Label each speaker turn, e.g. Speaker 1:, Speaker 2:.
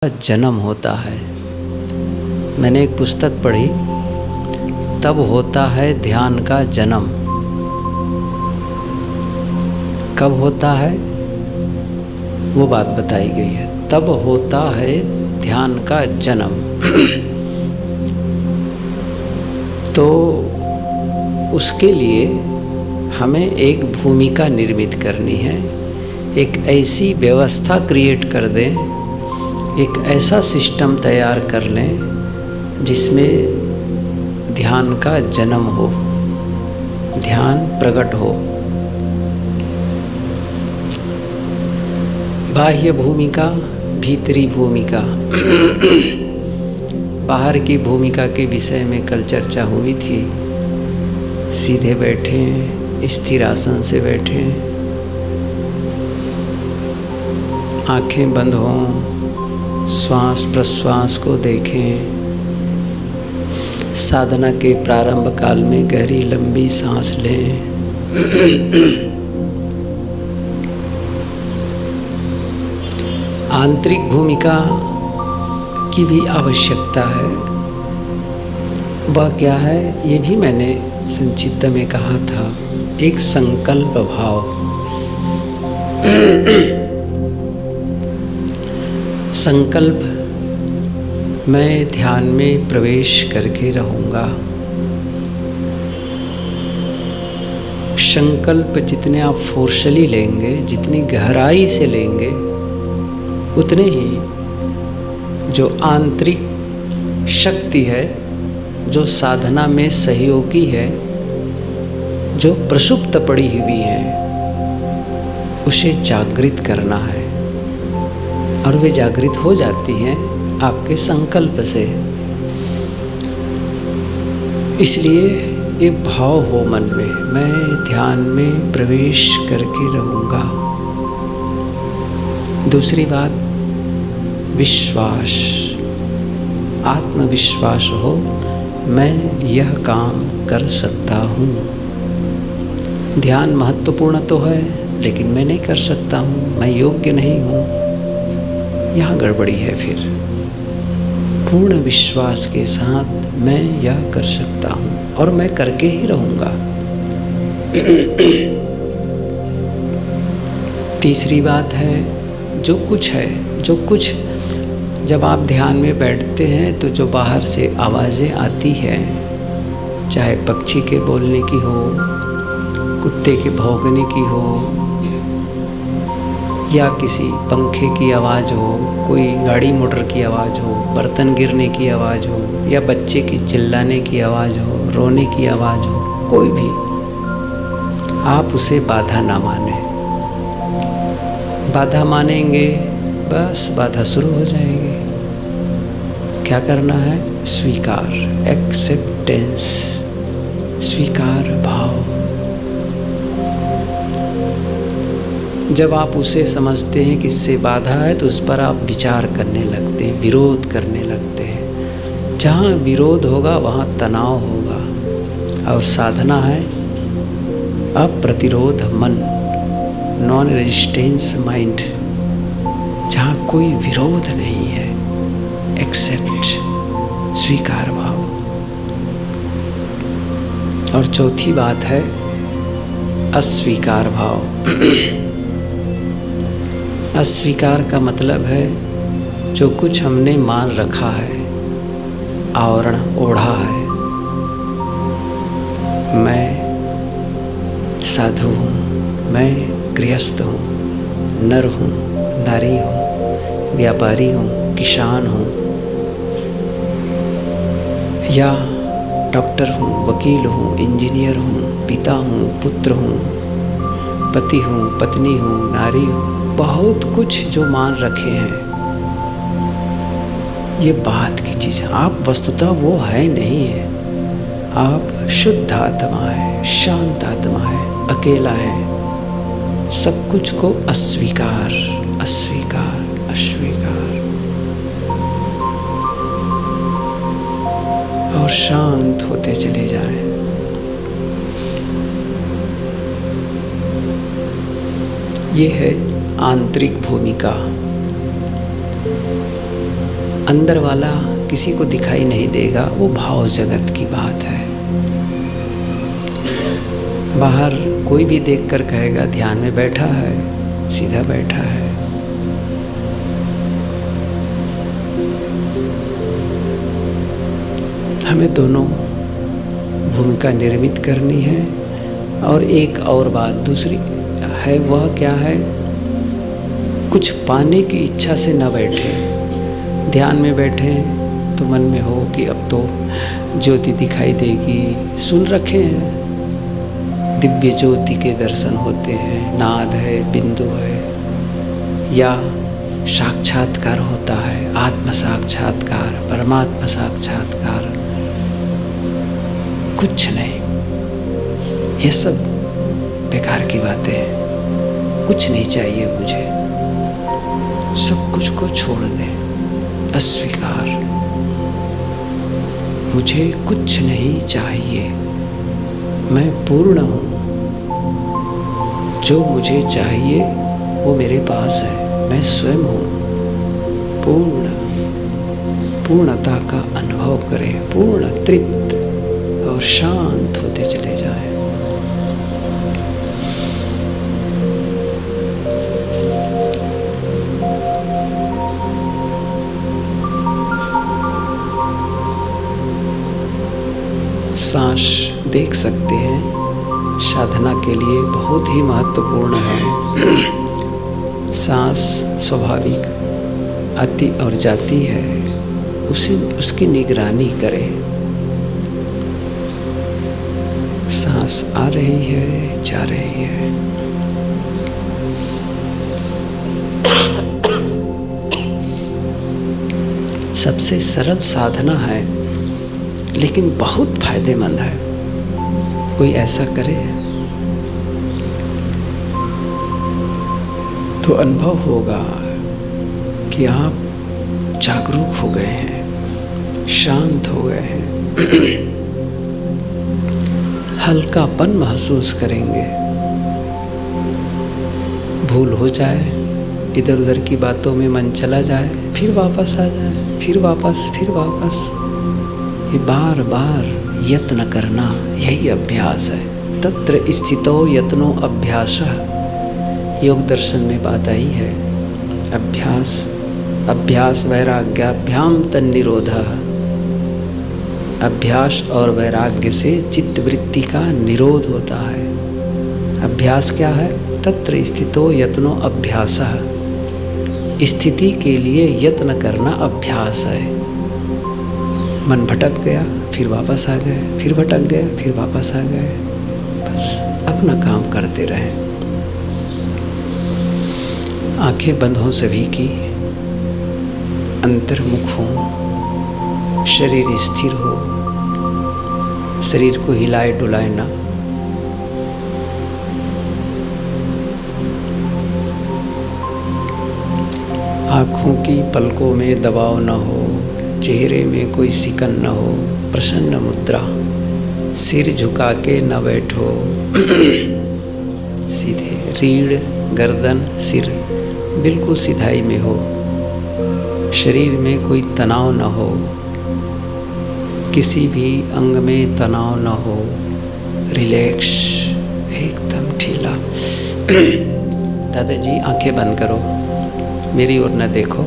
Speaker 1: जन्म होता है। मैंने एक पुस्तक पढ़ी, तब होता है ध्यान का जन्म। कब होता है वो बात बताई गई है। तब होता है ध्यान का जन्म। तो उसके लिए हमें एक भूमिका निर्मित करनी है, एक ऐसी व्यवस्था क्रिएट कर दें, एक ऐसा सिस्टम तैयार कर लें जिसमें ध्यान का जन्म हो, ध्यान प्रकट हो। बाह्य भूमिका, भीतरी भूमिका। बाहर की भूमिका के विषय में कल चर्चा हुई थी। सीधे बैठें, स्थिर आसन से बैठें, आंखें बंद हों, श्वास प्रश्वास को देखें। साधना के प्रारंभ काल में गहरी लंबी सांस लें। आंतरिक भूमिका की भी आवश्यकता है। वह क्या है ये भी मैंने संक्षिप्त में कहा था। एक संकल्प भाव। संकल्प, मैं ध्यान में प्रवेश करके रहूँगा। संकल्प जितने आप फोर्सली लेंगे, जितनी गहराई से लेंगे, उतने ही जो आंतरिक शक्ति है, जो साधना में सहयोगी है, जो प्रसुप्त पड़ी हुई है, उसे जागृत करना है। और वे जागृत हो जाती हैं आपके संकल्प से। इसलिए ये भाव हो मन में, मैं ध्यान में प्रवेश करके रहूँगा। दूसरी बात, विश्वास, आत्मविश्वास हो, मैं यह काम कर सकता हूँ। ध्यान महत्वपूर्ण तो है, लेकिन मैं नहीं कर सकता हूँ, मैं योग्य नहीं हूँ, यहाँ गड़बड़ी है। फिर पूर्ण विश्वास के साथ मैं यह कर सकता हूँ और मैं करके ही रहूँगा। तीसरी बात है, जो कुछ है, जो कुछ जब आप ध्यान में बैठते हैं तो जो बाहर से आवाज़ें आती हैं, चाहे पक्षी के बोलने की हो, कुत्ते के भौंकने की हो, या किसी पंखे की आवाज़ हो, कोई गाड़ी मोटर की आवाज़ हो, बर्तन गिरने की आवाज़ हो, या बच्चे की चिल्लाने की आवाज़ हो, रोने की आवाज़ हो, कोई भी, आप उसे बाधा ना माने। बाधा मानेंगे बस बाधा शुरू हो जाएगी। क्या करना है? स्वीकार, एक्सेप्टेंस, स्वीकार भाव। जब आप उसे समझते हैं कि इससे बाधा है, तो उस पर आप विचार करने लगते हैं, विरोध करने लगते हैं। जहाँ विरोध होगा वहाँ तनाव होगा। और साधना है अप्रतिरोध मन, नॉन रेजिस्टेंस माइंड, जहाँ कोई विरोध नहीं है, एक्सेप्ट, स्वीकार भाव। और चौथी बात है अस्वीकार भाव। अस्वीकार का मतलब है जो कुछ हमने मान रखा है, आवरण ओढ़ा है। मैं साधु हूँ, मैं गृहस्थ हूँ, नर हूँ, नारी हूँ, व्यापारी हूँ, किसान हूँ, या डॉक्टर हूँ, वकील हूँ, इंजीनियर हूँ, पिता हूँ, पुत्र हूँ, पति हूँ, पत्नी हूँ, नारी हूँ। बहुत कुछ जो मान रखे हैं, ये बात की चीज़ है। आप वस्तुतः वो है नहीं है। आप शुद्ध आत्मा है, शांत आत्मा है, अकेला है। सब कुछ को अस्वीकार, अस्वीकार, अस्वीकार, और शांत होते चले जाएं। ये है आंतरिक भूमिका। अंदर वाला किसी को दिखाई नहीं देगा, वो भाव जगत की बात है। बाहर कोई भी देखकर कहेगा ध्यान में बैठा है, सीधा बैठा है। हमें दोनों भूमिका निर्मित करनी है। और एक और बात दूसरी है, वह क्या है, कुछ पाने की इच्छा से न बैठे। ध्यान में बैठे तो मन में हो कि अब तो ज्योति दिखाई देगी, सुन रखे हैं दिव्य ज्योति के दर्शन होते हैं, नाद है, बिंदु है, या साक्षात्कार होता है, आत्म साक्षात्कार, परमात्मा साक्षात्कार। कुछ नहीं, ये सब बेकार की बातें हैं। कुछ नहीं चाहिए मुझे, सब कुछ को छोड़ दें, अस्वीकार। मुझे कुछ नहीं चाहिए, मैं पूर्ण हूँ। जो मुझे चाहिए वो मेरे पास है, मैं स्वयं हूँ पूर्ण। पूर्णता का अनुभव करें, पूर्ण तृप्त और शांत होते चले जाएं। सांस देख सकते हैं, साधना के लिए बहुत ही महत्वपूर्ण है। सांस स्वाभाविक आती और जाती है, उसकी निगरानी करें। सांस आ रही है, जा रही है। सबसे सरल साधना है, लेकिन बहुत फायदेमंद है। कोई ऐसा करे तो अनुभव होगा कि आप जागरूक हो गए हैं, शांत हो गए हैं, हल्कापन महसूस करेंगे। भूल हो जाए, इधर उधर की बातों में मन चला जाए, फिर वापस आ जाए, फिर वापस। ये बार बार यत्न करना, यही अभ्यास है। तत्र स्थितो यत्नो अभ्यासः, योग दर्शन में बात आई है। अभ्यास वैराग्याभ्याम तन्निरोधः। अभ्यास और वैराग्य से चित्तवृत्ति का निरोध होता है। अभ्यास क्या है? तत्र स्थितो यत्नो अभ्यासः, स्थिति के लिए यत्न करना अभ्यास है। मन भटक गया, फिर वापस आ गए, फिर भटक गया, फिर वापस आ गए। बस अपना काम करते रहें। आंखें बंद हों सभी की, अंतर्मुख हों, शरीर स्थिर हो, शरीर को हिलाए डुलाए ना। आँखों की पलकों में दबाव न हो, चेहरे में कोई सिकन न हो, प्रसन्न मुद्रा, सिर झुका के न बैठो, सीधे रीढ़, गर्दन, सिर बिल्कुल सिधाई में हो, शरीर में कोई तनाव न हो, किसी भी अंग में तनाव न हो, रिलैक्स, एकदम ढीला। दादाजी आंखें बंद करो, मेरी ओर न देखो।